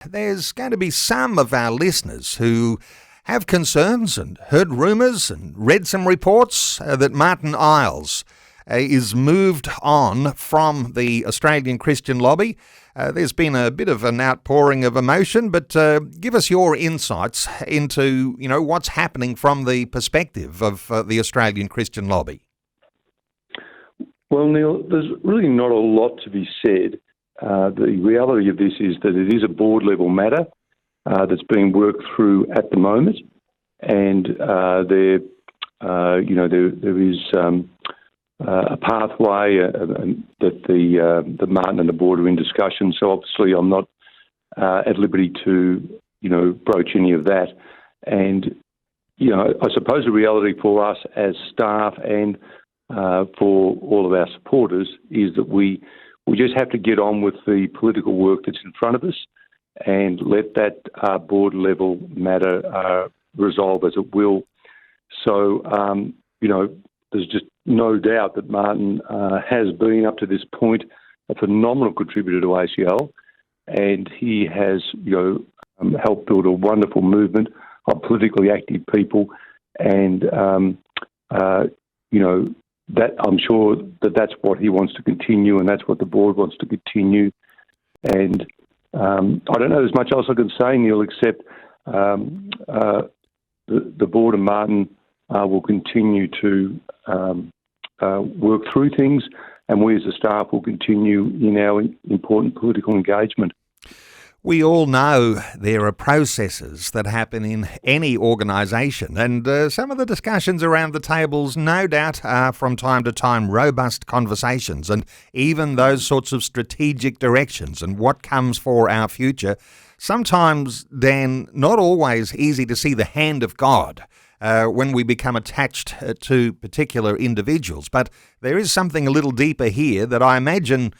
There's going to be some of our listeners who have concerns and heard rumours and read some reports that Martyn Iles is moved on from the Australian Christian lobby. There's been a bit of an outpouring of emotion, but give us your insights into, what's happening from the perspective of the Australian Christian lobby. Well, Neil, there's really not a lot to be said. The reality of this is that it is a board-level matter that's being worked through at the moment, and there is a pathway that Martyn and the board are in discussion. So obviously, I'm not at liberty to broach any of that. And I suppose the reality for us as staff and for all of our supporters is that we just have to get on with the political work that's in front of us and let that board level matter resolve as it will. So, there's just no doubt that Martyn has been, up to this point, a phenomenal contributor to ACL, and he has, helped build a wonderful movement of politically active people, and, that I'm sure that's what he wants to continue, and that's what the board wants to continue. And I don't know there's much else I can say, Neil, except the board and Martyn will continue to work through things, and we as a staff will continue in our important political engagement. We all know there are processes that happen in any organisation, and some of the discussions around the tables no doubt are from time to time robust conversations, and even those sorts of strategic directions and what comes for our future. Sometimes, Dan, not always easy to see the hand of God when we become attached to particular individuals, but there is something a little deeper here that I imagine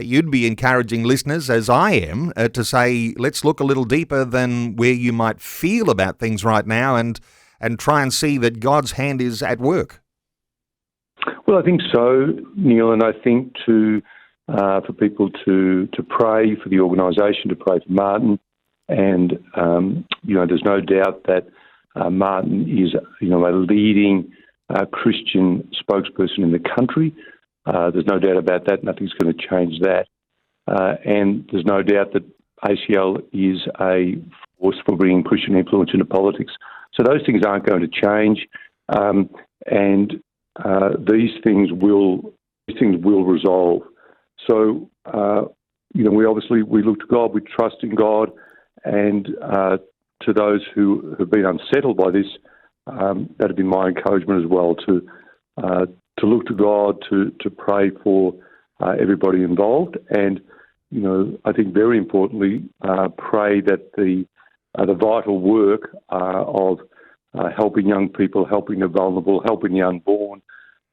you'd be encouraging listeners, as I am, to say, let's look a little deeper than where you might feel about things right now and try and see that God's hand is at work. Well, I think so, Neil, and I think for people to pray for the organisation, to pray for Martyn, and, there's no doubt that Martyn is, a leading Christian spokesperson in the country. There's no doubt about that. Nothing's going to change that. And there's no doubt that ACL is a force for bringing Christian influence into politics. So those things aren't going to change. And these things will resolve. So, we look to God, we trust in God, and to those who have been unsettled by this, that'd be my encouragement as well, to look to God, to pray for everybody involved, and I think very importantly, pray that the vital work of helping young people, helping the vulnerable, helping the unborn,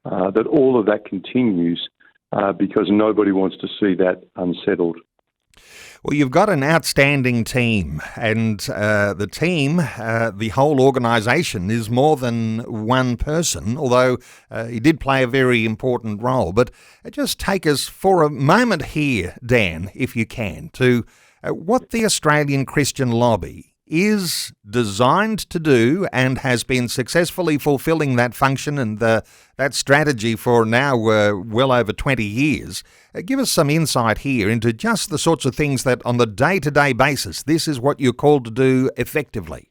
that all of that continues, because nobody wants to see that unsettled. Well, you've got an outstanding team, and the team, the whole organisation, is more than one person, although he did play a very important role. But just take us for a moment here, Dan, if you can, to what the Australian Christian Lobby is designed to do and has been successfully fulfilling that function and that strategy for now well over 20 years. Give us some insight here into just the sorts of things that on the day-to-day basis, this is what you're called to do effectively.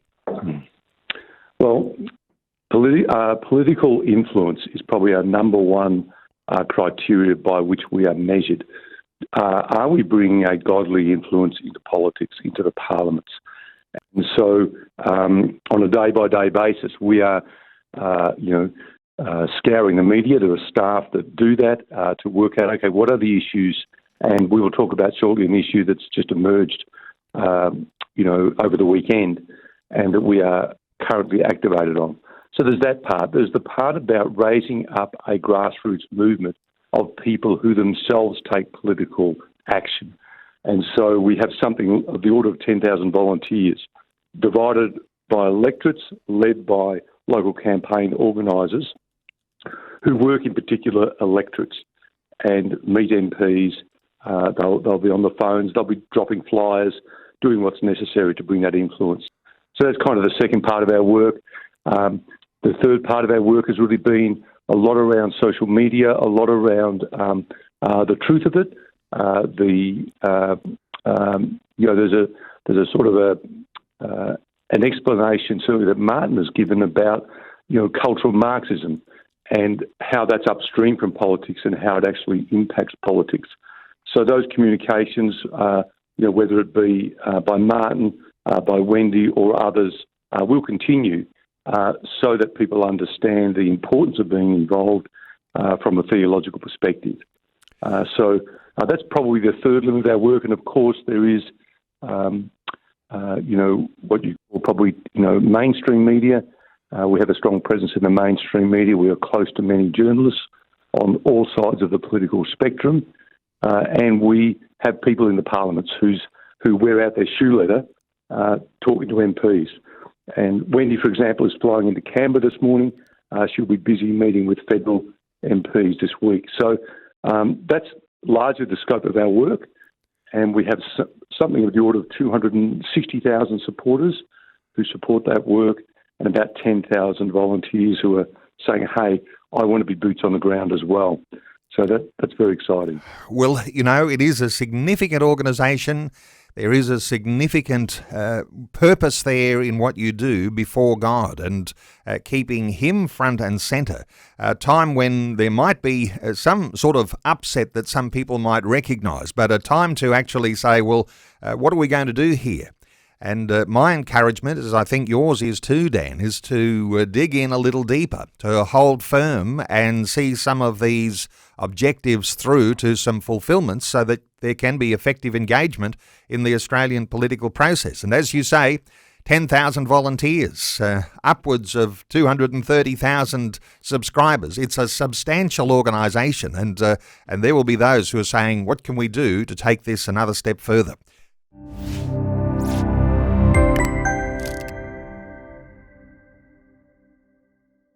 Well, political influence is probably our number one criteria by which we are measured. Are we bringing a godly influence into politics, into the parliaments? And so on a day-by-day basis, we are, scouring the media. There are staff that do that to work out, okay, what are the issues? And we will talk about shortly an issue that's just emerged, over the weekend and that we are currently activated on. So there's that part. There's the part about raising up a grassroots movement of people who themselves take political action. And so we have something of the order of 10,000 volunteers divided by electorates, led by local campaign organisers who work in particular electorates and meet MPs. They'll be on the phones, they'll be dropping flyers, doing what's necessary to bring that influence. So that's kind of the second part of our work. The third part of our work has really been a lot around social media, a lot around the truth of it. There's a sort of an explanation certainly that Martyn has given about cultural Marxism and how that's upstream from politics and how it actually impacts politics. So those communications, whether it be by Martyn, by Wendy or others, will continue so that people understand the importance of being involved from a theological perspective. So that's probably the third limit of our work. And of course, there is, what you call probably, mainstream media. We have a strong presence in the mainstream media. We are close to many journalists on all sides of the political spectrum. And we have people in the parliaments who wear out their shoe leather talking to MPs. And Wendy, for example, is flying into Canberra this morning. She'll be busy meeting with federal MPs this week. So that's largely the scope of our work. And we have something of the order of 260,000 supporters who support that work and about 10,000 volunteers who are saying, hey, I want to be boots on the ground as well. So that's very exciting. Well, it is a significant organisation. There is a significant purpose there in what you do before God and keeping Him front and centre. A time when there might be some sort of upset that some people might recognise, but a time to actually say, well, what are we going to do here? And my encouragement, as I think yours is too, Dan, is to dig in a little deeper, to hold firm and see some of these objectives through to some fulfilment so that there can be effective engagement in the Australian political process. And as you say, 10,000 volunteers, upwards of 230,000 subscribers. It's a substantial organisation, and there will be those who are saying, what can we do to take this another step further?